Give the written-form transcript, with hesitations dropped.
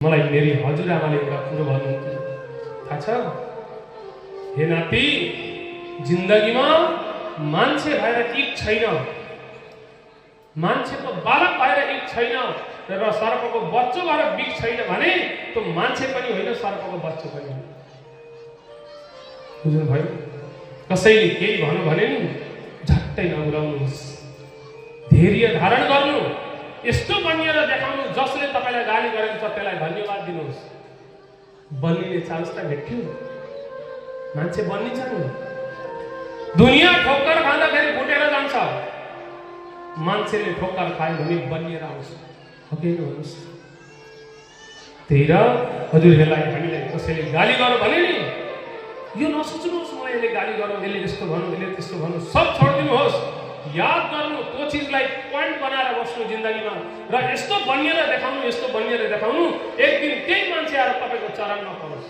मलाई मेरी हजुरआमाले एउटा कुरो भन्नुहुन्थ्यो, थाहा छ? हे नाति, जिन्दगीमा मान्छे भएर एक छैन, मान्छेको बालक भएर एक छैन र सर्पको बच्चो भएर बिग छैन भने त्यो मान्छे पनि होइन, सर्पको बच्चो पनि होइन। बुझ्नुभयो? कसैले केही भन्नु भने नि झट्टै नउराउनुहोस्, धैर्य धारण गर्नु, यस्तो बनिएर देखाउनु जसले तपाईलाई गाली गरेको छ त्यसलाई धन्यवाद दिनुहोस्। बन्ने चान्स त भेट्यो, मान्छे बन्निन्छ नि। दुनिया ठोक्कर खाँदाखेरि फुटेर जान्छ, मान्छेले ठोक्कर खायो भने बनिएर आउँछ। हो कि भन्नुहोस्? त्यही र हजुरहरूलाई हामीले कसैले गाली गर्यो भने नि यो नसोच्नुहोस् म यसले गाली गर्यो, यसले यस्तो भन्यो, यसले त्यस्तो भन्यो, सब छोडिदिनुहोस्। याद गर्नु, त्यो चिजलाई पोइन्ट बनाएर बस्नु जिन्दगीमा र यस्तो बनिएर देखाउनु, यस्तो बनिएर देखाउनु, एक दिन त्यही मान्छे आएर तपाईको चरणमा परोस्।